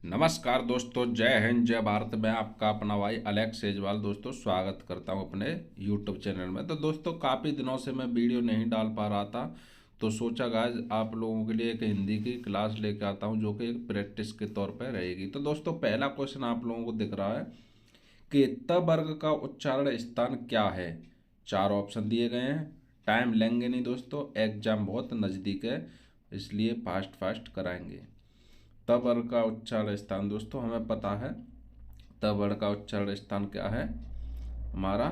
नमस्कार दोस्तों, जय हिंद जय भारत। मैं आपका अपना भाई अलेक्स सेजवाल दोस्तों स्वागत करता हूं अपने यूट्यूब चैनल में। तो दोस्तों काफ़ी दिनों से मैं वीडियो नहीं डाल पा रहा था, तो सोचा गाइस आप लोगों के लिए एक हिंदी की क्लास लेके आता हूं जो कि एक प्रैक्टिस के तौर पर रहेगी। तो दोस्तों पहला क्वेश्चन आप लोगों को दिख रहा है कि त वर्ग का उच्चारण स्थान क्या है। चार ऑप्शन दिए गए हैं। टाइम लेंगे नहीं दोस्तों, एग्जाम बहुत नज़दीक है, इसलिए फास्ट फास्ट कराएंगे। त वर्ग का उच्चारण स्थान दोस्तों हमें पता है। त वर्ग का उच्चारण स्थान क्या है हमारा?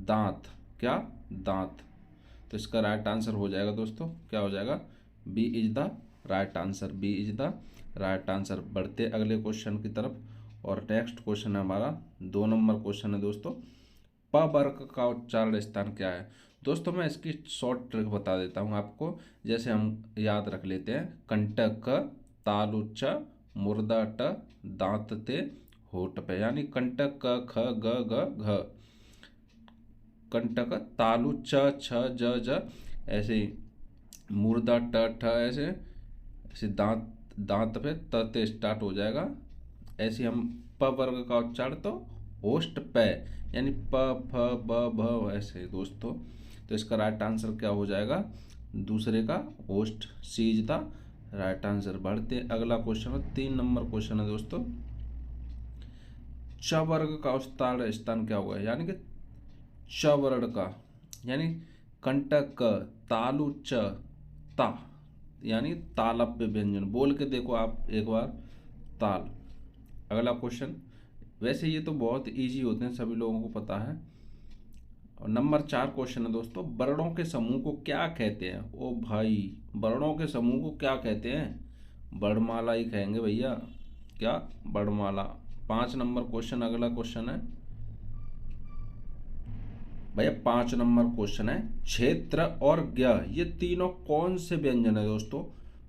दांत। क्या? दांत। तो इसका राइट आंसर हो जाएगा दोस्तों, क्या हो जाएगा? B is the right answer. B is the right answer. बढ़ते अगले क्वेश्चन की तरफ। और नेक्स्ट क्वेश्चन है हमारा 2 नंबर क्वेश्चन है दोस्तों। प वर्ग का उच्चारण स्थान क्या है? दोस्तों मैं इसकी शॉर्ट ट्रिक बता देता हूँ आपको। जैसे हम याद रख लेते हैं, कंटक तालु च मुर्दा ट दांत ते होठ पे, यानी कंटक क ख ग ग घ, कंटक तालु च छ ज ज, ऐसे ही मुर्दा ट ठ, ऐसे ऐसे दांत दांत पे त ते स्टार्ट हो जाएगा। ऐसे हम प वर्ग का उच्चारण तो होस्ट पे, यानी प फ ब भ, ऐसे दोस्तों। तो इसका राइट आंसर क्या हो जाएगा? दूसरे का host, C is the right answer. बढ़ते अगला क्वेश्चन है, 3 नंबर क्वेश्चन है दोस्तों। च वर्ग का उच्चारण स्थान क्या हुआ है? यानी कि च वर्ण का, यानी कंटक क तालु च ता, यानी तालव्य व्यंजन। बोल के देखो आप एक बार, ताल। अगला क्वेश्चन, वैसे ये तो बहुत इजी होते हैं, सभी लोगों को पता है। और नंबर 4 क्वेश्चन है दोस्तों, वर्णों के समूह को क्या कहते हैं? ओ भाई, वर्णों के समूह को क्या कहते हैं? वर्णमाला ही कहेंगे भैया। क्या? वर्णमाला। 5 नंबर क्वेश्चन अगला क्वेश्चन है भैया। 5 नंबर क्वेश्चन है, क्षेत्र और ज्ञ ये तीनों कौन से व्यंजन है दोस्तों?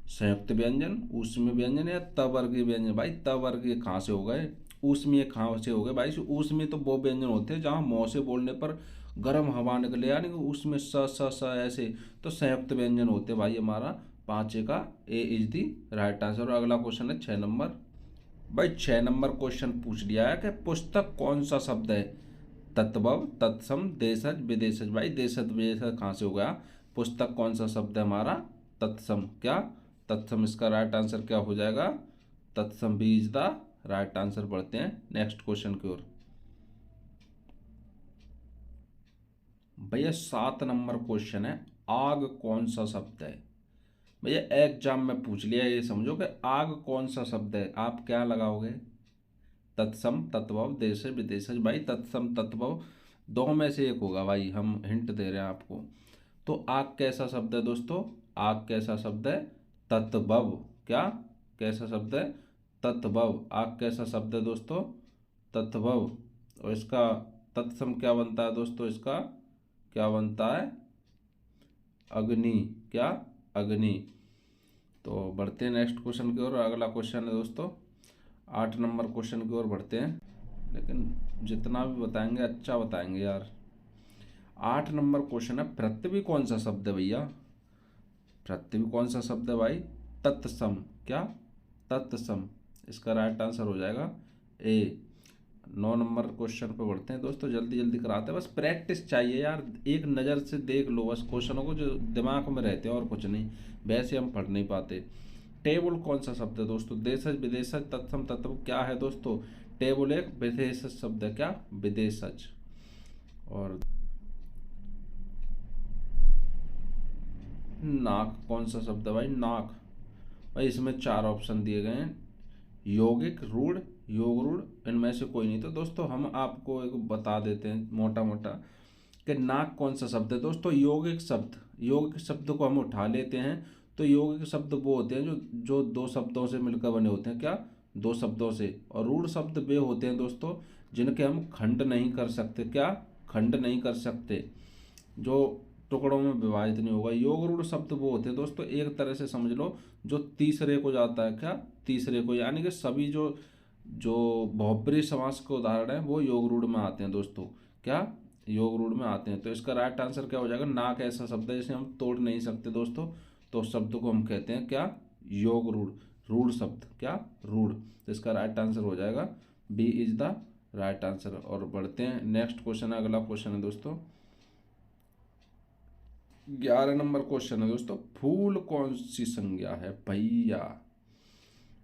संयुक्त व्यंजन, ऊष्मीय व्यंजन या तवर्गीय व्यंजन? भाई तवर्गीय कहाँ से हो गए, ऊष्मीय कहाँ से हो गए? भाई ऊष्मीय तो वो व्यंजन होते हैं जहाँ मुँह से बोलने पर गर्म हवा निकले, यानी कि उसमें स स स ऐसे। तो संयुक्त व्यंजन होते हैं भाई हमारा। पाँचे का ए इज दी राइट आंसर। और अगला क्वेश्चन है 6 नंबर। भाई 6 नंबर क्वेश्चन पूछ लिया है कि पुस्तक कौन सा शब्द है? तत्वव, तत्सम, देशज, विदेशज। भाई देशज विदेशज कहाँ से हो गया? पुस्तक कौन सा शब्द है हमारा? तत्सम। क्या? तत्सम। इसका राइट आंसर क्या हो जाएगा? तत्सम भी इज द राइट आंसर। बढ़ते हैं नेक्स्ट क्वेश्चन की ओर। भैया 7 नंबर क्वेश्चन है, आग कौन सा शब्द है? भैया एग्जाम में पूछ लिया, ये समझो कि आग कौन सा शब्द है। आप क्या लगाओगे? तत्सम, तत्वव, देश विदेश। भाई तत्सम तत्वव दो में से एक होगा भाई, हम हिंट दे रहे हैं आपको। तो आग कैसा शब्द है दोस्तों? आग कैसा शब्द है? तत्वव। क्या? कैसा शब्द है? तत्वव। आग कैसा शब्द है दोस्तों? तत्वव। और इसका तत्सम क्या बनता है दोस्तों? इसका क्या बनता है? अग्नि। क्या? अग्नि। तो बढ़ते हैं नेक्स्ट क्वेश्चन की ओर। अगला क्वेश्चन है दोस्तों 8 नंबर क्वेश्चन की ओर बढ़ते हैं, लेकिन जितना भी बताएंगे अच्छा बताएंगे यार। 8 नंबर क्वेश्चन है, पृथ्वी कौन सा शब्द है भैया? पृथ्वी कौन सा शब्द है भाई? तत्सम। क्या? तत्सम। इसका राइट आंसर हो जाएगा ए। 9 नंबर क्वेश्चन पे बढ़ते हैं दोस्तों, जल्दी जल्दी कराते हैं, बस प्रैक्टिस चाहिए यार। एक नज़र से देख लो बस क्वेश्चनों को, जो दिमाग में रहते हैं, और कुछ नहीं। वैसे हम पढ़ नहीं पाते। टेबल कौन सा शब्द है दोस्तों? देशज, विदेशज, तत्सम, तत्व। क्या है दोस्तों? टेबल एक विदेशज शब्द है। क्या? विदेशज। और नाक कौन सा शब्द है भाई? नाक। भाई इसमें 4 ऑप्शन दिए गए हैं, यौगिक, रूढ़, योग रूढ़, इनमें से कोई नहीं। तो दोस्तों हम आपको एक बता देते हैं मोटा मोटा कि नाक कौन सा शब्द है दोस्तों? यौगिक शब्द। यौगिक शब्द को हम उठा लेते हैं, तो यौगिक शब्द वो होते हैं जो जो 2 शब्दों से मिलकर बने होते हैं। क्या? 2 शब्दों से। और रूढ़ शब्द वे होते हैं दोस्तों जिनके हम खंड नहीं कर सकते। क्या? खंड नहीं कर सकते, जो टुकड़ों में विभाजित नहीं होगा। योग रूढ़ शब्द वो होते हैं दोस्तों, एक तरह से समझ लो, जो तीसरे को जाता है। क्या? तीसरे को, यानी कि सभी जो जो बहुब्रीहि समास के उदाहरण हैं वो योग रूढ़ में आते हैं दोस्तों। क्या? योग रूढ़ में आते हैं। तो इसका राइट आंसर क्या हो जाएगा? नाक ऐसा शब्द है जिसे हम तोड़ नहीं सकते दोस्तों, तो उस शब्द को हम कहते हैं क्या? योग रूढ़। रूढ़ शब्द, क्या रूढ़। तो इसका राइट आंसर हो जाएगा B is the right answer. और बढ़ते हैं नेक्स्ट क्वेश्चन, अगला क्वेश्चन है दोस्तों 11 नंबर क्वेश्चन है दोस्तों, फूल कौन सी संज्ञा है भैया।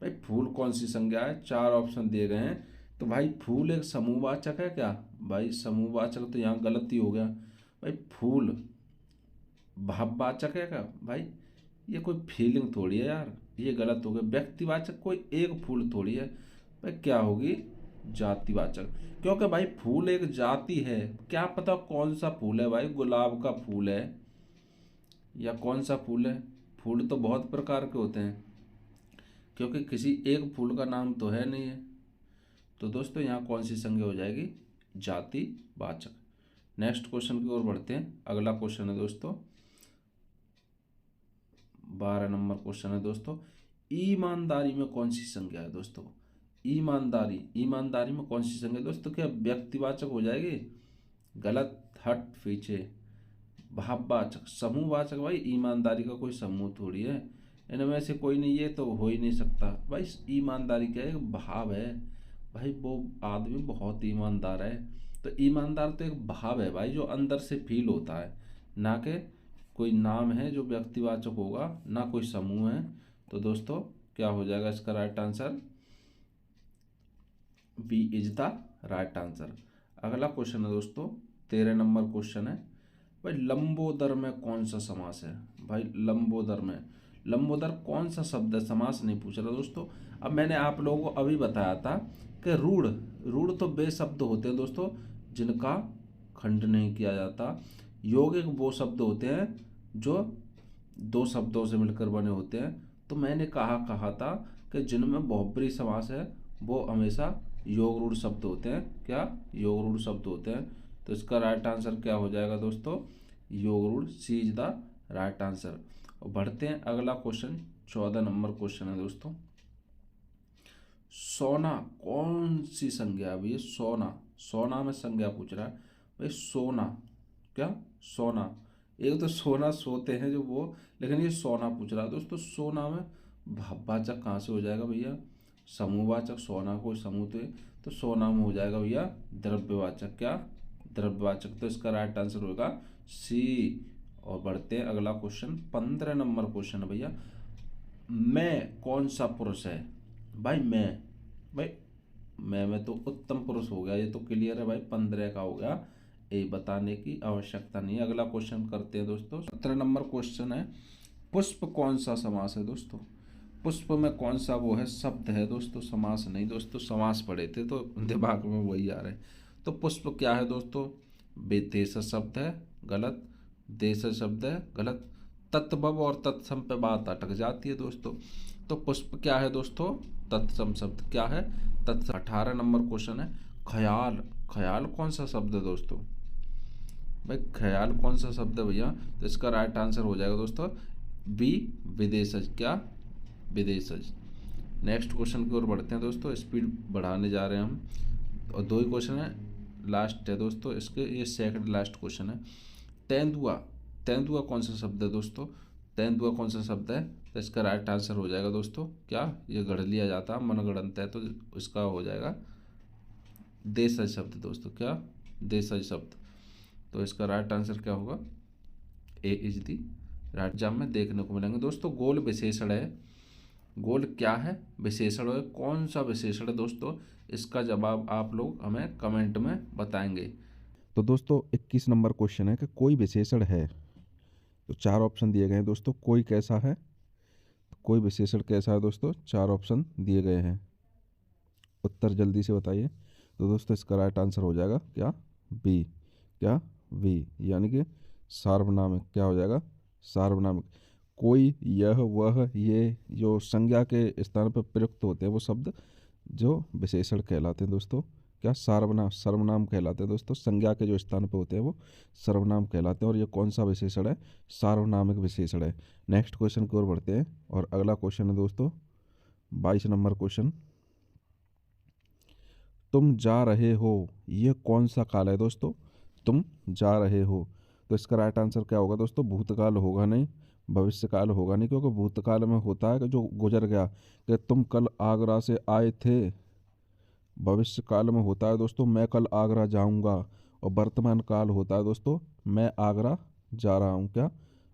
भाई फूल कौन सी संज्ञा है, चार ऑप्शन दिए गए हैं। तो भाई फूल एक समूहवाचक है क्या, भाई समूहवाचक तो यहाँ गलती हो गया। भाई फूल भाववाचक है क्या, भाई ये कोई फीलिंग थोड़ी है यार, ये गलत हो गया। व्यक्तिवाचक कोई एक फूल थोड़ी है। भाई क्या होगी, जातिवाचक, क्योंकि भाई फूल एक जाति है। क्या पता कौन सा फूल है भाई, गुलाब का फूल है या कौन सा फूल है। फूल तो बहुत प्रकार के होते हैं, क्योंकि किसी एक फूल का नाम तो है नहीं है। तो दोस्तों यहाँ कौन सी संज्ञा हो जाएगी, जातिवाचक। नेक्स्ट क्वेश्चन की ओर बढ़ते हैं, अगला क्वेश्चन है दोस्तों 12 नंबर क्वेश्चन है दोस्तों, ईमानदारी में कौन सी संज्ञा है दोस्तों। ईमानदारी, ईमानदारी में कौन सी संज्ञा है दोस्तों, क्या व्यक्तिवाचक हो जाएगी, गलत, हट पीछे। भाववाचक, समूहवाचक, भाई ईमानदारी का कोई समूह थोड़ी है, इनमें से कोई नहीं, ये तो हो ही नहीं सकता। भाई ईमानदारी क्या है, एक भाव है। भाई वो आदमी बहुत ईमानदार है। तो ईमानदार तो एक भाव है भाई, जो अंदर से फील होता है, ना कि कोई नाम है जो व्यक्तिवाचक होगा, ना कोई समूह है। तो दोस्तों क्या हो जाएगा इसका right answer, B is the right answer. अगला क्वेश्चन है दोस्तों 13 नंबर क्वेश्चन है, भाई लंबोदर में कौन सा समास है। भाई लंबोदर में, लंबोदर कौन सा शब्द है, समास नहीं पूछ रहा दोस्तों। अब मैंने आप लोगों को अभी बताया था कि रूढ़, रूढ़ तो वे शब्द होते हैं दोस्तों जिनका खंड नहीं किया जाता। यौगिक वो शब्द होते हैं जो दो शब्दों से मिलकर बने होते हैं। तो मैंने कहा था कि जिनमें बहुब्रीहि समास है वो हमेशा योग रूढ़ शब्द होते हैं, क्या योग रूढ़ शब्द होते हैं। तो इसका राइट आंसर क्या हो जाएगा दोस्तों, योग रूढ़, सी इज द राइट आंसर। और बढ़ते हैं अगला क्वेश्चन 14 नंबर क्वेश्चन है दोस्तों, सोना कौन सी संज्ञा है भैया, सोना, सोना में संज्ञा पूछ रहा है भाई। सोना, क्या सोना, एक तो सोना सोते हैं जो वो, लेकिन ये सोना पूछ रहा है दोस्तों। सोना में भाववाचक कहाँ से हो जाएगा भैया, समूहवाचक, सोना कोई समूह तो सोना में हो जाएगा भैया द्रव्यवाचक, क्या द्रव्यवाचक। तो इसका राइट आंसर होगा सी। और बढ़ते हैं अगला क्वेश्चन 15 नंबर क्वेश्चन है भैया, मैं कौन सा पुरुष है। भाई मैं, भाई मैं में तो उत्तम पुरुष हो गया, ये तो क्लियर है भाई, 15 का हो गया, ये बताने की आवश्यकता नहीं है। अगला क्वेश्चन करते हैं दोस्तों 17 नंबर क्वेश्चन है, पुष्प कौन सा समास है दोस्तों। पुष्प में कौन सा वो है, शब्द है दोस्तों, समास नहीं दोस्तों। समास पढ़े थे तो दिमाग में वही आ रहे हैं। तो पुष्प क्या है दोस्तों, विदेश शब्द है, गलत। देश शब्द है, गलत। तत्वव और तत्सम पे बात अटक जाती है दोस्तों। तो पुष्प क्या है दोस्तों, तत्सम शब्द क्या है, तत्सम। 18 नंबर क्वेश्चन है, ख्याल, ख्याल कौन सा शब्द है दोस्तों। भाई ख्याल कौन सा शब्द है भैया, तो इसका राइट आंसर हो जाएगा दोस्तों बी विदेशज, क्या विदेशज। नेक्स्ट क्वेश्चन की ओर बढ़ते हैं दोस्तों, स्पीड बढ़ाने जा रहे हैं हम। और दो ही क्वेश्चन है, लास्ट है दोस्तों इसके, ये सेकंड लास्ट क्वेश्चन है। तेंदुआ, तेंदुआ कौन सा शब्द है दोस्तों, तेंदुआ कौन सा शब्द है। तो इसका राइट आंसर हो जाएगा दोस्तों, क्या ये गढ़ लिया जाता है, मनगढ़ंत है, तो इसका हो जाएगा देशज शब्द दोस्तों, क्या देशज शब्द। तो इसका राइट आंसर क्या होगा, ए इज दी राइट। एग्जाम में देखने को मिलेंगे दोस्तों, गोल विशेषण है, गोल क्या है, विशेषण है, कौन सा विशेषण है दोस्तों, इसका जवाब आप लोग हमें कमेंट में बताएंगे। तो दोस्तों 21 नंबर क्वेश्चन है कि कोई विशेषण है, तो चार ऑप्शन दिए गए हैं दोस्तों, कोई कैसा है, तो कोई विशेषण कैसा है दोस्तों, चार ऑप्शन दिए गए हैं, उत्तर जल्दी से बताइए। तो दोस्तों इसका राइट आंसर हो जाएगा क्या, बी, क्या वी, यानी कि सार्वनामिक, क्या हो जाएगा सार्वनामिक। कोई, यह, वह, ये जो संज्ञा के स्थान पर प्रयुक्त होते हैं वो शब्द जो विशेषण कहलाते हैं दोस्तों, क्या सर्वनाम, सर्वनाम कहलाते हैं दोस्तों। संज्ञा के जो स्थान पे होते हैं वो सर्वनाम कहलाते हैं। और ये कौन सा विशेषण है, सार्वनामिक विशेषण है। नेक्स्ट क्वेश्चन की ओर बढ़ते हैं, और अगला क्वेश्चन है दोस्तों 22 नंबर क्वेश्चन, तुम जा रहे हो, ये कौन सा काल है दोस्तों, तुम जा रहे हो। तो इसका राइट आंसर क्या होगा दोस्तों, भूतकाल होगा नहीं, भविष्यकाल होगा नहीं, क्योंकि भूतकाल में होता है कि जो गुजर गया, कि तुम कल आगरा से आए थे। भविष्य काल में होता है दोस्तों मैं कल आगरा जाऊंगा। और वर्तमान काल होता है दोस्तों मैं आगरा जा रहा हूँ। क्या?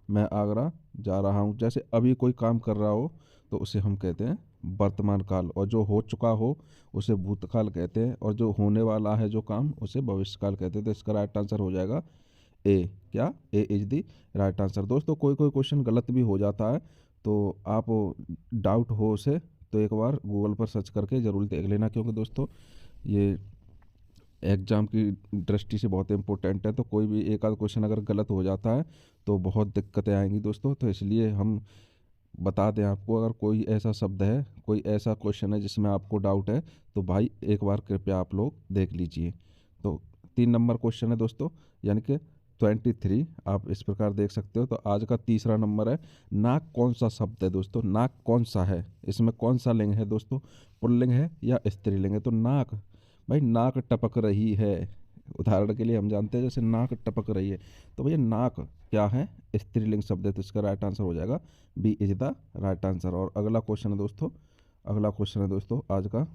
मैं आगरा जा रहा हूँ। जैसे अभी कोई काम कर रहा हो तो उसे हम कहते हैं वर्तमान काल, और जो हो चुका हो उसे भूतकाल कहते हैं, और जो होने वाला है जो काम उसे भविष्य काल कहते हैं। तो इसका राइट आंसर हो जाएगा ए। क्या? ए इज द राइट आंसर। दोस्तों कोई कोई क्वेश्चन गलत भी हो जाता है, तो आप डाउट हो उसे तो एक बार गूगल पर सर्च करके ज़रूर देख लेना, क्योंकि दोस्तों ये एग्ज़ाम की दृष्टि से बहुत इंपॉर्टेंट है। तो कोई भी एक आध क्वेश्चन अगर गलत हो जाता है तो बहुत दिक्कतें आएंगी दोस्तों। तो इसलिए हम बता दें आपको, अगर कोई ऐसा शब्द है, कोई ऐसा क्वेश्चन है जिसमें आपको डाउट है, तो भाई एक बार कृपया आप लोग देख लीजिए। तो 3 नंबर क्वेश्चन है दोस्तों, यानी कि 23 आप इस प्रकार देख सकते हो। तो आज का तीसरा नंबर है, नाक कौन सा शब्द है दोस्तों? नाक कौन सा है? इसमें कौन सा लिंग है दोस्तों? पुल्लिंग है या स्त्रीलिंग है? तो नाक, भाई नाक टपक रही है। उदाहरण के लिए हम जानते हैं जैसे नाक टपक रही है, तो भैया नाक क्या है? स्त्रीलिंग शब्द है। तो इसका राइट आंसर हो जाएगा B is the right answer. और अगला क्वेश्चन है दोस्तों, अगला क्वेश्चन है दोस्तों आज का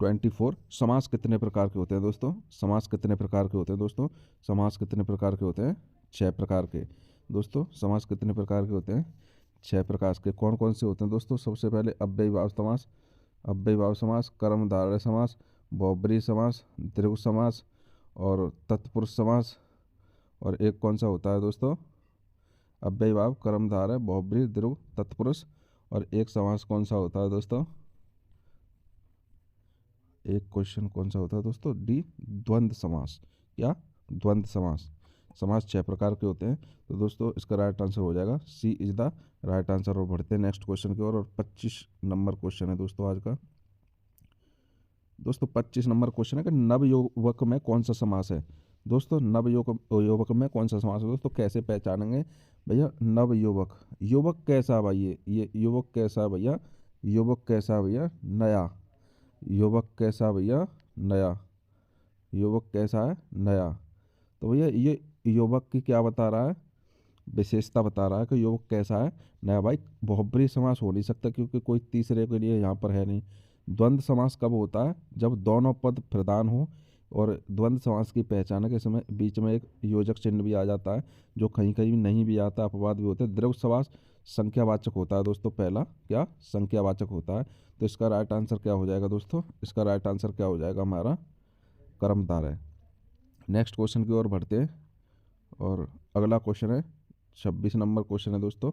24, समास कितने प्रकार के होते हैं दोस्तों? समास कितने प्रकार के होते हैं दोस्तों? समास कितने प्रकार के होते हैं? 6 प्रकार के। दोस्तों समास कितने प्रकार के होते हैं? 6 प्रकार के। कौन कौन से होते हैं दोस्तों? सबसे पहले अव्ययीभाव समास, अव्ययीभाव समास, कर्मधारय समास, बहुब्रीहि समास, द्विगु समास और तत्पुरुष समास। और एक कौन सा होता है दोस्तों? अव्ययीभाव, कर्मधारय, बहुब्रीहि, द्विगु, तत्पुरुष। और एक समास कौन सा होता है दोस्तों? एक क्वेश्चन कौन सा होता है दोस्तों? डी, द्वंद्व समास। क्या? द्वंद्व समास। समास 6 प्रकार के होते हैं। तो दोस्तों इसका राइट आंसर हो जाएगा सी इज द राइट आंसर। और बढ़ते हैं नेक्स्ट क्वेश्चन की ओर। और 25 नंबर क्वेश्चन है दोस्तों आज का। दोस्तों 25 नंबर क्वेश्चन है कि नवयुवक में कौन सा समास है? दोस्तों नवयुवक में कौन सा समास है दोस्तों? कैसे पहचानेंगे भैया नवयुवक? युवक कैसा है भाई? ये युवक कैसा है भैया? युवक कैसा है भैया? नया। युवक कैसा भैया? नया। युवक कैसा है? नया। तो भैया ये युवक की क्या बता रहा है? विशेषता बता रहा है कि युवक कैसा है? नया। भाई बहुब्रीहि समास हो नहीं सकता, क्योंकि कोई तीसरे के लिए यहाँ पर है नहीं। द्वंद्व समास कब होता है? जब दोनों पद प्रधान हो। और द्वंद्व समास की पहचान है कि इसमें बीच में एक योजक चिन्ह भी आ जाता है, जो कहीं कहीं नहीं भी आता, अपवाद भी होते हैं। द्विगु समास संख्यावाचक होता है दोस्तों। पहला क्या? संख्यावाचक होता है। तो इसका राइट आंसर क्या हो जाएगा दोस्तों? इसका राइट आंसर क्या हो जाएगा हमारा? कर्मधारय। नेक्स्ट क्वेश्चन की ओर बढ़ते हैं। और अगला क्वेश्चन है 26 नंबर क्वेश्चन है दोस्तों।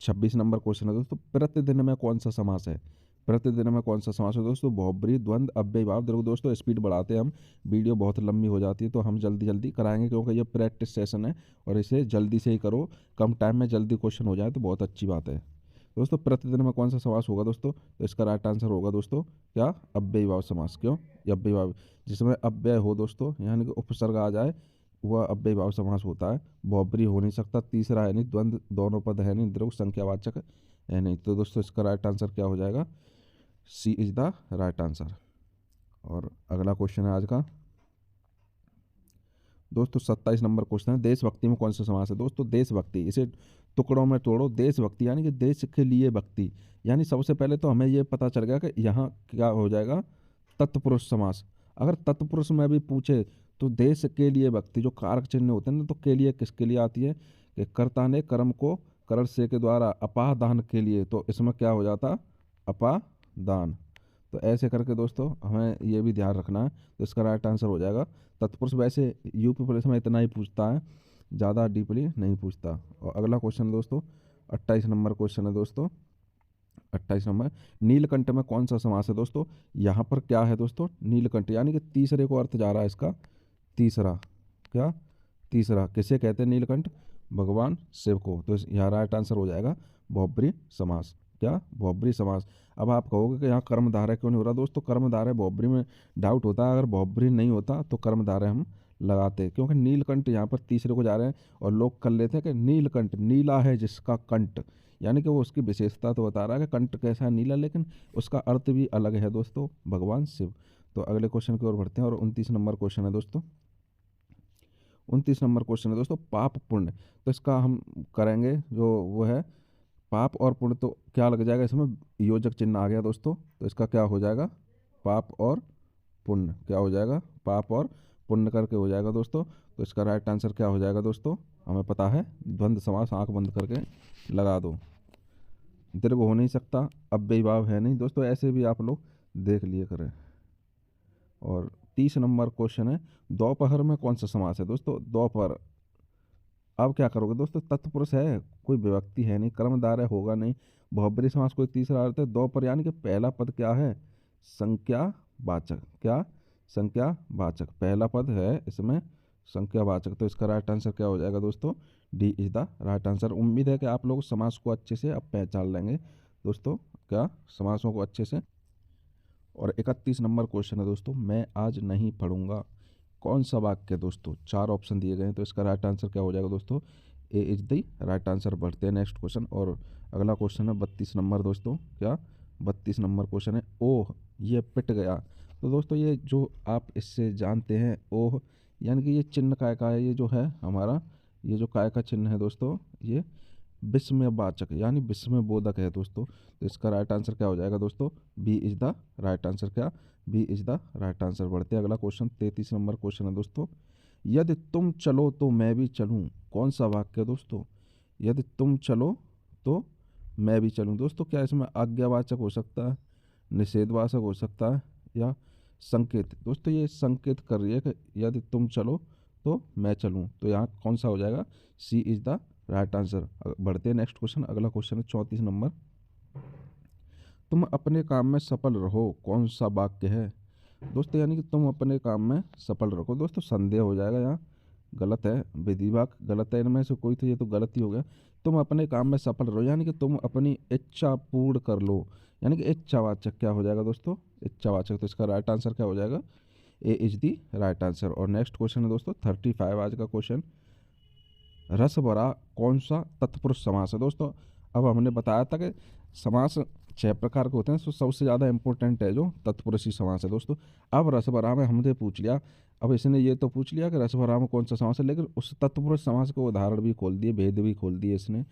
26 नंबर क्वेश्चन है दोस्तों, प्रतिदिन में कौन सा समास है? प्रतिदिन में कौन सा समास है दोस्तों? बहुब्रीहि, द्वंद्व, अव्ययीभाव, द्विगु। दोस्तों स्पीड बढ़ाते हैं हम, वीडियो बहुत लंबी हो जाती है, तो हम जल्दी जल्दी कराएंगे, क्योंकि ये प्रैक्टिस सेशन है और इसे जल्दी से ही करो। कम टाइम में जल्दी क्वेश्चन हो जाए तो बहुत अच्छी बात है। दोस्तों प्रतिदिन में कौन सा समास होगा दोस्तों? तो इसका राइट आंसर होगा दोस्तों क्या? अव्ययीभाव समास। क्यों? ये अव्ययीभाव, जिसमें अव्यय हो दोस्तों, यानी कि उपसर्ग आ जाए, वह अव्ययीभाव समास होता है। बहुब्रीहि हो नहीं सकता, तीसरा है नहीं, द्वंद्व दोनों पद है नहीं, द्विगु संख्यावाचक है नहीं। तो दोस्तों इसका राइट आंसर क्या हो जाएगा? सी इज द राइट आंसर। और अगला क्वेश्चन है आज का दोस्तों 27 नंबर क्वेश्चन है, देशभक्ति में कौन सा समास है? दोस्तों देशभक्ति, इसे टुकड़ों में तोड़ो। देशभक्ति यानी कि देश के लिए भक्ति। यानी सबसे पहले तो हमें ये पता चल गया कि यहाँ क्या हो जाएगा? तत्पुरुष समास। अगर तत्पुरुष में भी पूछे तो देश के लिए भक्ति, जो कारक चिन्ह होते हैं ना, तो के लिए किसके लिए आती है? कि कर्ता ने कर्म को करण से के द्वारा अपादान के लिए, तो इसमें क्या हो जाता? अपादान। तो ऐसे करके दोस्तों हमें ये भी ध्यान रखना है। तो इसका राइट आंसर हो जाएगा तत्पुरुष। वैसे यूपी पुलिस में इतना ही पूछता है, ज़्यादा डीपली नहीं पूछता। और अगला क्वेश्चन दोस्तों 28 नंबर क्वेश्चन है दोस्तों। 28 नंबर, नीलकंठ में कौन सा समास है दोस्तों? यहाँ पर क्या है दोस्तों? नीलकंठ, यानी कि तीसरे को अर्थ जा रहा है इसका। तीसरा क्या? तीसरा किसे कहते हैं नीलकंठ? भगवान शिव को। तो यहाँ राइट आंसर हो जाएगा बहुब्रीहि समास। क्या? बहुब्रीहि समास। अब आप कहोगे कि यहाँ कर्मधारय क्यों नहीं हो रहा? दोस्तों कर्मधारय बहुब्रीहि में डाउट होता है, अगर बहुब्रीहि नहीं होता तो कर्मधारय हम लगाते, क्योंकि नीलकंठ यहाँ पर तीसरे को जा रहे हैं और लोग कर लेते हैं कि नीलकंठ, नीला है जिसका कंठ, यानी कि वो उसकी विशेषता तो बता रहा है कि कंठ कैसा है? नीला, लेकिन उसका अर्थ भी अलग है दोस्तों, भगवान शिव। तो अगले क्वेश्चन की ओर बढ़ते हैं। और 29 नंबर क्वेश्चन है दोस्तों। 29 नंबर क्वेश्चन है दोस्तों, पाप पुण्य। तो इसका हम करेंगे जो वो है पाप और पुण्य, तो क्या लग जाएगा इसमें, योजक चिन्ह आ गया दोस्तों। तो इसका क्या हो जाएगा, पाप और पुण्य क्या हो जाएगा, पाप और पुण्य करके हो जाएगा दोस्तों। तो इसका राइट आंसर क्या हो जाएगा दोस्तों, हमें पता है द्वंद्व समास, आंख बंद करके लगा दो। दीर्घ हो नहीं सकता, अव्ययी भाव है नहीं दोस्तों, ऐसे भी आप लोग देख लिए करें। और 30 नंबर क्वेश्चन है, दोपहर में कौन सा समास है दोस्तों, दोपहर। अब क्या करोगे दोस्तों, तत्पुरुष है, कोई विभक्ति है नहीं, कर्मधारय होगा नहीं, बहुब्रीहि समास कोई तीसरा अर्थ है, दोपहर यानी कि पहला पद क्या है, संज्ञा वाचक। क्या, संज्ञा वाचक पहला पद है इसमें, संज्ञा वाचक। तो इसका राइट आंसर क्या हो जाएगा दोस्तों, D is the right answer. उम्मीद है कि आप लोग समास को अच्छे से अब पहचान लेंगे दोस्तों, क्या समासों को अच्छे से। और 31 नंबर क्वेश्चन है दोस्तों, मैं आज नहीं पढ़ूंगा, कौन सा वाक्य है दोस्तों, 4 ऑप्शन दिए गए हैं। तो इसका राइट आंसर क्या हो जाएगा दोस्तों, A is the right answer. बढ़ते हैं नेक्स्ट क्वेश्चन। और अगला क्वेश्चन है 32 नंबर दोस्तों, क्या 32 नंबर क्वेश्चन है, ओह ये पिट गया। तो दोस्तों ये जो आप इससे जानते हैं, ओह यानी कि ये चिन्ह काय का है, ये जो है हमारा, ये जो काय का चिन्ह है दोस्तों, ये विस्मयवाचक यानी विस्मय बोधक है दोस्तों। तो इसका राइट आंसर क्या हो जाएगा दोस्तों, B is the right answer. क्या, B is the right answer. बढ़ते हैं अगला क्वेश्चन, 33 नंबर क्वेश्चन है दोस्तों, यदि तुम चलो तो मैं भी चलूं, कौन सा वाक्य है दोस्तों, यदि तुम चलो तो मैं भी चलूं। दोस्तों क्या इसमें आज्ञावाचक हो सकता है, निषेधवाचक हो सकता है, या संकेत। दोस्तों ये संकेत कर रही है कि यदि तुम चलो तो मैं चलूं, तो यहाँ कौन सा हो जाएगा, सी इज द राइट आंसर। बढ़ते हैं नेक्स्ट क्वेश्चन, अगला क्वेश्चन है 34 नंबर, तुम अपने काम में सफल रहो, कौन सा वाक्य है दोस्तों, यानी कि तुम अपने काम में सफल रहो। दोस्तों संदेह हो जाएगा, यहाँ गलत है, विधिवाक गलत है, इनमें से कोई, तो ये तो गलत ही हो गया। तुम अपने काम में सफल रहो यानी कि तुम अपनी इच्छा पूर्ण कर लो, यानी कि इच्छावाचक क्या हो जाएगा दोस्तों, इच्छावाचक। तो इसका राइट आंसर क्या हो जाएगा, ए इज दी राइट आंसर। और नेक्स्ट क्वेश्चन है दोस्तों 35 आज का क्वेश्चन, रस भरा कौन सा तत्पुरुष समास है दोस्तों। अब हमने बताया था कि समास 6 प्रकार के होते हैं, तो सबसे ज़्यादा इंपॉर्टेंट है जो तत्पुरुषी समास है दोस्तों। अब रस भरा में हमने पूछ लिया, अब इसने ये तो पूछ लिया कि रस भरा में कौन सा समास है, लेकिन उस तत्पुरुष समास को उदाहरण भी खोल दिए, भेद भी खोल दिए इसने।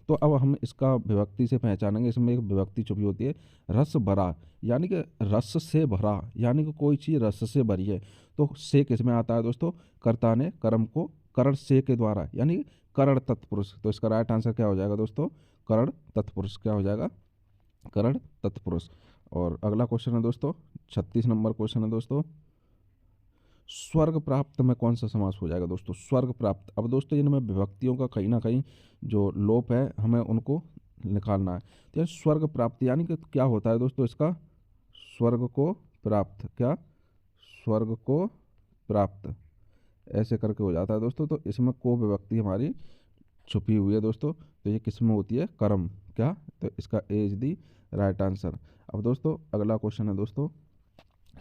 तो अब हम इसका विभक्ति से पहचानेंगे, इसमें एक विभक्ति छुपी होती है, रस भरा यानी कि रस से भरा, यानी कि कोई चीज़ रस से भरी है। तो से किस में आता है दोस्तों, कर्ता ने कर्म को करण से के द्वारा, यानी करण तत्पुरुष। तो इसका राइट आंसर क्या हो जाएगा दोस्तों, करण तत्पुरुष क्या हो जाएगा, करण तत्पुरुष। और अगला क्वेश्चन है दोस्तों 36 नंबर क्वेश्चन है दोस्तों, स्वर्ग प्राप्त में कौन सा समास हो जाएगा दोस्तों, स्वर्ग प्राप्त। अब दोस्तों इनमें विभक्तियों का कहीं ना कहीं जो लोप है, हमें उनको निकालना है। तो स्वर्ग प्राप्त यानी कि क्या होता है दोस्तों इसका, स्वर्ग को प्राप्त, क्या स्वर्ग को प्राप्त, ऐसे करके हो जाता है दोस्तों। तो इसमें को विभक्ति हमारी छुपी हुई है दोस्तों, तो ये किस में होती है, कर्म। क्या, तो इसका ए इज दी राइट आंसर। अब दोस्तों अगला क्वेश्चन है दोस्तों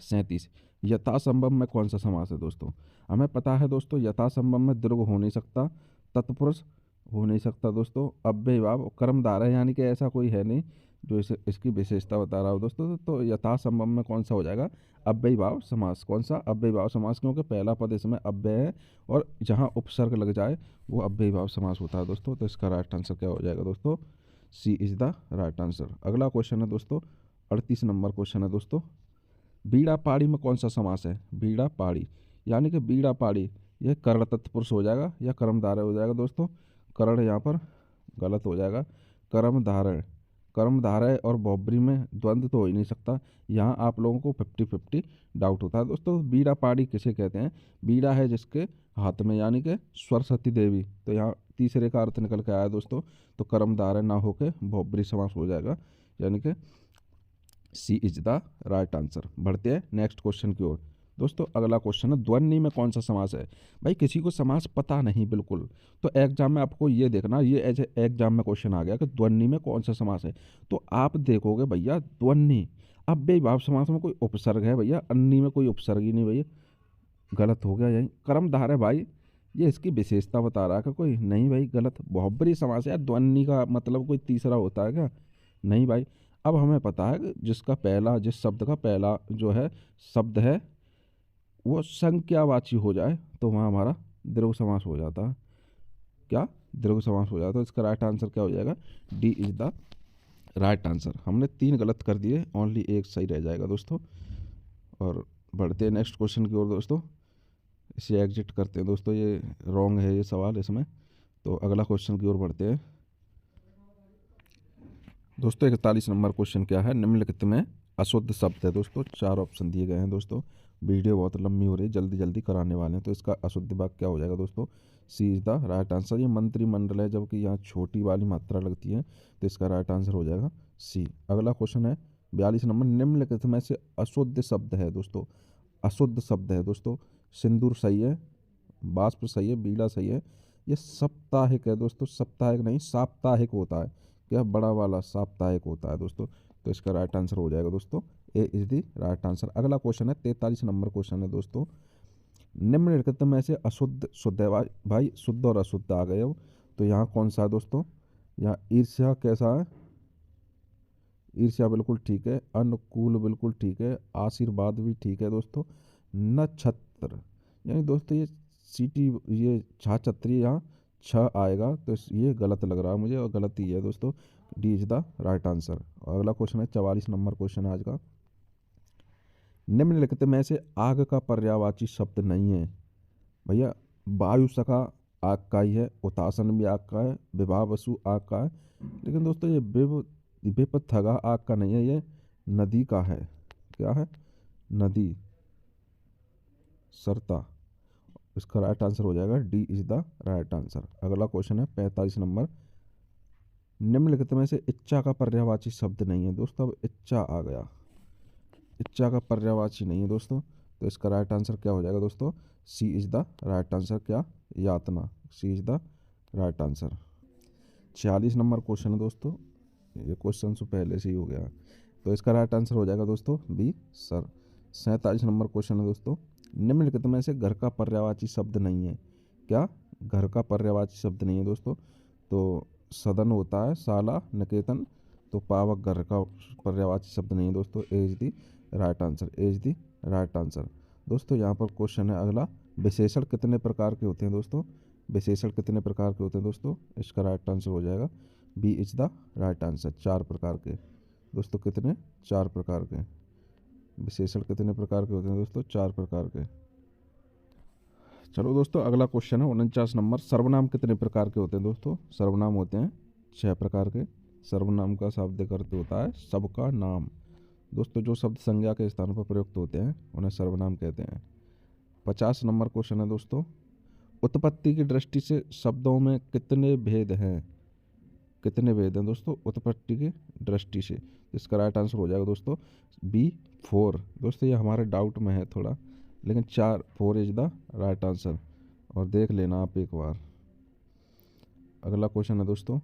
37, यथासंभव में कौन सा समास है दोस्तों। हमें पता है दोस्तों यथासंभव में दीर्घ हो नहीं सकता, तत्पुरुष हो नहीं सकता दोस्तों, अव्ययी भाव कर्मधारय है, यानी कि ऐसा कोई है नहीं जो इसकी विशेषता बता रहा हो दोस्तों। तो यथासंभव में कौन सा हो जाएगा, अव्ययी भाव समास। कौन सा, अव्ययी भाव समास, क्योंकि पहला पद इसमें अव्यय है और जहाँ उपसर्ग लग जाए वो अव्ययी भाव समास होता है दोस्तों। तो इसका राइट आंसर क्या हो जाएगा दोस्तों, C is the right answer. अगला क्वेश्चन है दोस्तों 38 नंबर क्वेश्चन है दोस्तों, बीड़ा पाड़ी में कौन सा समास है, बीड़ा पाड़ी यानी कि बीड़ा पाड़ी, यह कर्ण तत्पुरुष हो जाएगा या कर्मधारय हो जाएगा दोस्तों। कर्ण यहाँ पर गलत हो जाएगा, कर्मधारय, कर्मधारय और बहुब्री में द्वंद्व तो हो ही नहीं सकता, यहाँ आप लोगों को 50-50 डाउट होता है दोस्तों। बीड़ा पाड़ी किसे कहते हैं, बीड़ा है जिसके हाथ में, यानी कि सरस्वती देवी। तो यहाँ तीसरे का अर्थ निकल के आया दोस्तों, तो कर्मधारय ना होके बहुब्री समास हो जाएगा, यानी कि सी इज द राइट आंसर। बढ़ते हैं नेक्स्ट क्वेश्चन की ओर दोस्तों। अगला क्वेश्चन है ध्वनि में कौन सा समास है। भाई किसी को समास पता नहीं बिल्कुल, तो एग्जाम में आपको ये देखना, ये एज एग्जाम में क्वेश्चन आ गया कि ध्वनि में कौन सा समास है, तो आप देखोगे भैया ध्वनि, अब भाव समास में कोई उपसर्ग है भैया, अन्नी में कोई उपसर्ग ही नहीं भैया, गलत हो गया। यही कर्मधारय भाई, ये इसकी विशेषता बता रहा है कि कोई नहीं भाई, गलत। बहुब्री समास है यार, ध्वनि का मतलब कोई तीसरा होता है क्या, नहीं भाई। अब हमें पता है कि जिसका पहला, जिस शब्द का पहला जो है शब्द है वो संज्ञावाची हो जाए, तो वहाँ हमारा दीर्घ समास हो जाता। क्या? दीर्घ समास हो जाता। तो इसका राइट आंसर क्या हो जाएगा? D is the right answer. हमने 3 गलत कर दिए, ओनली एक सही रह जाएगा दोस्तों। और बढ़ते हैं नेक्स्ट क्वेश्चन की ओर दोस्तों। इसे एग्जिट करते हैं दोस्तों, ये रॉन्ग है ये सवाल इसमें। तो अगला क्वेश्चन की ओर बढ़ते हैं दोस्तों। 41 नंबर क्वेश्चन क्या है? निम्नलिखित में अशुद्ध शब्द है दोस्तों। 4 ऑप्शन दिए गए हैं दोस्तों। वीडियो बहुत लंबी हो रही है, जल्दी जल्दी कराने वाले हैं। तो इसका अशुद्ध वाक्य क्या हो जाएगा दोस्तों? C is the right answer. ये मंत्रिमंडल है, जबकि यहाँ छोटी वाली मात्रा लगती है, तो इसका राइट आंसर हो जाएगा सी। अगला क्वेश्चन है 42 नंबर। निम्नलिखित में से अशुद्ध शब्द है दोस्तों। अशुद्ध शब्द है दोस्तों। सिंदूर सही है, बाष्प सही है, बीड़ा सही है। ये साप्ताहिक है दोस्तों, साप्ताहिक नहीं साप्ताहिक होता है। क्या? बड़ा वाला साप्ताहिक होता है दोस्तों। तो इसका राइट आंसर हो जाएगा दोस्तों A is the right answer. अगला क्वेश्चन है 43 नंबर क्वेश्चन है दोस्तों। निम्नलिखित में से अशुद्ध शुद्ध है भाई, शुद्ध और अशुद्ध आ गए हो। तो यहाँ कौन सा है दोस्तों? यहाँ ईर्ष्या कैसा है? ईर्ष्या बिल्कुल ठीक है। अनुकूल बिल्कुल ठीक है। आशीर्वाद भी ठीक है दोस्तों। नक्षत्र, यानी दोस्तों ये सीटी, ये छाछत्री, यहाँ छ आएगा, तो ये गलत लग रहा है मुझे, और गलत ही है दोस्तों। D is the right answer. अगला क्वेश्चन है 44 नंबर क्वेश्चन है आज का। निम्नलिखित में से आग का पर्यायवाची शब्द नहीं है। भैया वायु सखा आग का ही है, उतासन भी आग का है, विवाह वसु आग का है, लेकिन दोस्तों ये विपथगा आग का नहीं है, ये नदी का है। क्या है? नदी, सरता। इसका राइट आंसर हो जाएगा D is the right answer. अगला क्वेश्चन है 45 नंबर। निम्नलिखित में से इच्छा का पर्यायवाची शब्द नहीं है दोस्तों। अब इच्छा आ गया, इच्छा का पर्यायवाची नहीं है दोस्तों। तो इसका राइट आंसर क्या हो जाएगा दोस्तों? C is the right answer. क्या? यातना। C is the right answer. 46 number question है दोस्तों। ये क्वेश्चन से पहले से ही हो गया, तो इसका राइट आंसर हो जाएगा दोस्तों बी सर। 47 नंबर क्वेश्चन है दोस्तों। निम्नलिखित में से घर का पर्यायवाची शब्द नहीं है। क्या? घर का पर्यायवाची शब्द नहीं है दोस्तों। तो सदन होता है, शाला, निकेतन। तो पावक घर का पर्यायवाची शब्द नहीं है दोस्तों। A is the right answer. A is the right answer. दोस्तों यहाँ पर क्वेश्चन है अगला। विशेषण कितने प्रकार के होते हैं दोस्तों? विशेषण कितने प्रकार के होते हैं दोस्तों? इसका राइट आंसर हो जाएगा B is the right answer. 4 प्रकार के दोस्तों। कितने? 4 प्रकार के। विशेषण कितने प्रकार के होते हैं दोस्तों? 4 प्रकार के। चलो दोस्तों अगला क्वेश्चन है 49 नंबर। सर्वनाम कितने प्रकार के होते हैं दोस्तों? सर्वनाम होते हैं 6 प्रकार के। सर्वनाम का शाब्दिक अर्थ होता है सबका नाम। दोस्तों जो शब्द संज्ञा के स्थान पर प्रयुक्त होते हैं उन्हें सर्वनाम कहते हैं। 50 नंबर क्वेश्चन है दोस्तों। उत्पत्ति की दृष्टि से शब्दों में कितने भेद हैं? कितने भेद हैं दोस्तों उत्पत्ति की दृष्टि से? इसका राइट आंसर हो जाएगा दोस्तों बी 4। दोस्तों ये हमारे डाउट में है थोड़ा, लेकिन 4 इज द राइट आंसर, और देख लेना आप एक बार। अगला क्वेश्चन है दोस्तों।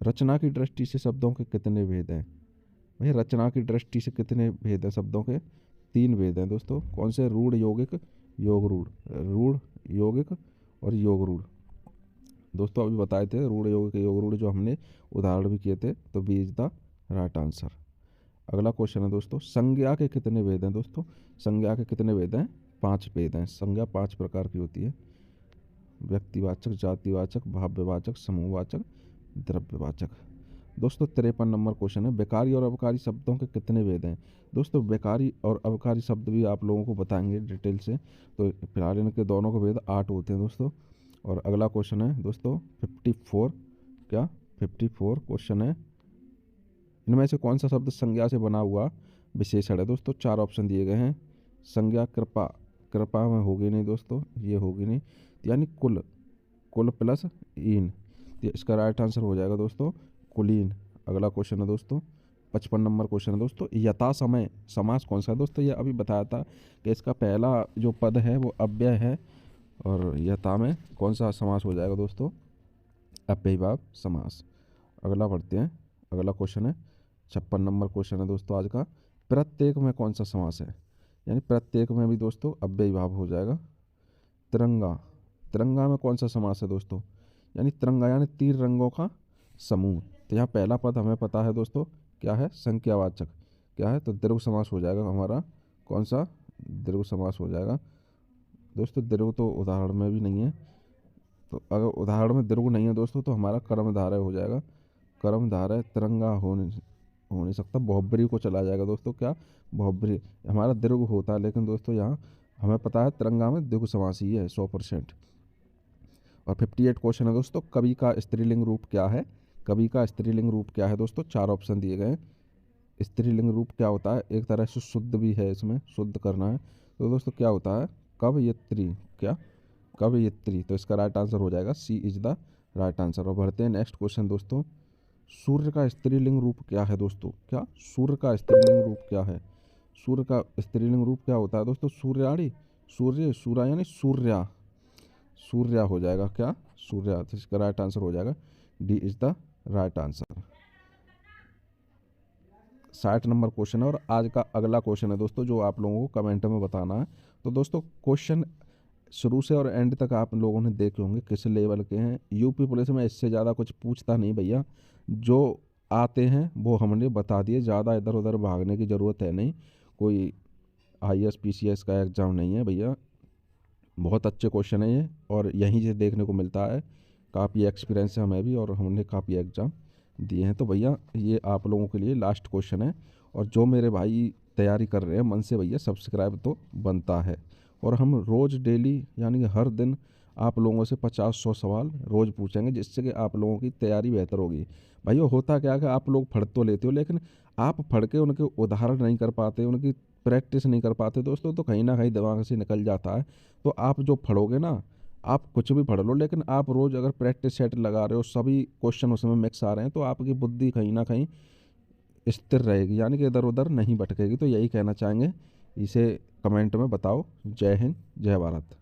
रचना की दृष्टि से शब्दों के कितने भेद हैं? भैया रचना की दृष्टि से कितने भेद हैं शब्दों के? 3 भेद हैं दोस्तों। कौन से? रूढ़, यौगिक, योग रूढ़। रूढ़, यौगिक और योग रूढ़। दोस्तों अभी बताए थे रूढ़, यौगिक, योग रूढ़, जो हमने उदाहरण भी किए थे। तो B is the right answer. अगला क्वेश्चन है दोस्तों। संज्ञा के कितने भेद हैं दोस्तों? संज्ञा के कितने भेद हैं? 5 भेद हैं। संज्ञा 5 प्रकार की होती है। व्यक्तिवाचक, जातिवाचक, भाववाचक, समूहवाचक, द्रव्यवाचक। दोस्तों 53 नंबर क्वेश्चन है। बेकारी और अवकारी शब्दों के कितने भेद हैं? दोस्तों बेकारी और अवकारी शब्द भी आप लोगों को बताएंगे डिटेल से। तो फिलहाल इनके दोनों के भेद 8 होते हैं दोस्तों। और अगला क्वेश्चन है दोस्तों 54। क्या? 54 क्वेश्चन है। इनमें से कौन सा शब्द संज्ञा से बना हुआ विशेषण है दोस्तों? 4 ऑप्शन दिए गए हैं। संज्ञा कृपा, कृपा में होगी नहीं दोस्तों, ये होगी नहीं, यानी कुल, कुल प्लस ईन। ये इसका राइट आंसर हो जाएगा दोस्तों कुलीन। अगला क्वेश्चन है दोस्तों 55 नंबर क्वेश्चन है दोस्तों। यथा समय समास कौन सा है दोस्तों? ये अभी बताया था कि इसका पहला जो पद है वो अव्यय है। और यथा में कौन सा समास हो जाएगा दोस्तों? अव्ययीभाव समास। अगला बढ़ते हैं। अगला क्वेश्चन है 56 नंबर क्वेश्चन है दोस्तों आज का। प्रत्येक में कौन सा समास है? यानी प्रत्येक में भी दोस्तों अव्ययीभाव हो जाएगा। तिरंगा, तिरंगा में कौन सा समास है दोस्तों? यानी तिरंगा यानी 3 रंगों का समूह। तो यहाँ पहला पद हमें पता है दोस्तों क्या है? संख्यावाचक। क्या है? तो दीर्घ समास हो जाएगा हमारा कौन सा? दीर्घ समास हो जाएगा दोस्तों। दीर्घ तो उदाहरण में भी नहीं है, तो अगर उदाहरण में दीर्घ नहीं है दोस्तों तो हमारा कर्मधारय हो जाएगा। कर्मधारय तिरंगा हो नहीं सकता, बहुब्री को चला जाएगा दोस्तों। क्या बहुब्री, हमारा दीर्घ होता है, लेकिन दोस्तों यहाँ हमें पता है तिरंगा में दीर्घ समास ही है 100%। और 58 क्वेश्चन है दोस्तों, कवि का स्त्रीलिंग रूप क्या है। कवि का स्त्रीलिंग रूप क्या है दोस्तों, 4 ऑप्शन दिए गए हैं। स्त्रीलिंग रूप क्या होता है, एक तरह से शुद्ध भी है, इसमें शुद्ध करना है। तो दोस्तों क्या होता है, कवयित्री। क्या, कवयित्री। तो इसका राइट आंसर हो जाएगा सी इज द राइट आंसर। और बढ़ते हैं नेक्स्ट क्वेश्चन दोस्तों, सूर्य का स्त्रीलिंग रूप क्या है दोस्तों। क्या, सूर्य का स्त्रीलिंग रूप क्या है। सूर्य का स्त्रीलिंग रूप क्या होता है दोस्तों, सूर्याणी। सूर्य, सूर्या यानी सूर्या, सूर्या हो जाएगा। क्या, सूर्या। तो इसका राइट आंसर हो जाएगा D is the right answer. 60 number question है और आज का अगला क्वेश्चन है दोस्तों, जो आप लोगों को कमेंट में बताना है। तो दोस्तों क्वेश्चन शुरू से और एंड तक आप लोगों ने देखे होंगे किस लेवल के हैं। यूपी पुलिस में इससे ज़्यादा कुछ पूछता नहीं भैया, जो आते हैं वो हमने बता दिए, ज़्यादा इधर उधर भागने की ज़रूरत है नहीं। कोई IAS PCS का एग्ज़ाम नहीं है भैया, बहुत अच्छे क्वेश्चन है ये, और यहीं से देखने को मिलता है। काफ़ी एक्सपीरियंस है हमें भी, और हमने काफ़ी एग्ज़ाम दिए हैं। तो भैया ये आप लोगों के लिए लास्ट क्वेश्चन है, और जो मेरे भाई तैयारी कर रहे हैं मन से भैया सब्सक्राइब तो बनता है। और हम रोज़ डेली यानी कि हर दिन आप लोगों से 50-100 सवाल रोज़ पूछेंगे, जिससे कि आप लोगों की तैयारी बेहतर होगी। भैया होता क्या है कि आप लोग पढ़ तो लेते हो, लेकिन आप पढ़ के उनके उदाहरण नहीं कर पाते, उनकी प्रैक्टिस नहीं कर पाते दोस्तों, तो कहीं ना कहीं दिमाग से निकल जाता है। तो आप जो पढ़ोगे ना, आप कुछ भी पढ़ लो, लेकिन आप रोज़ अगर प्रैक्टिस सेट लगा रहे हो, सभी क्वेश्चन उसमें मिक्स आ रहे हैं, तो आपकी बुद्धि कहीं ना कहीं स्थिर रहेगी, यानी कि इधर उधर नहीं भटकेगी। तो यही कहना चाहेंगे, इसे कमेंट में बताओ। जय हिंद, जय भारत।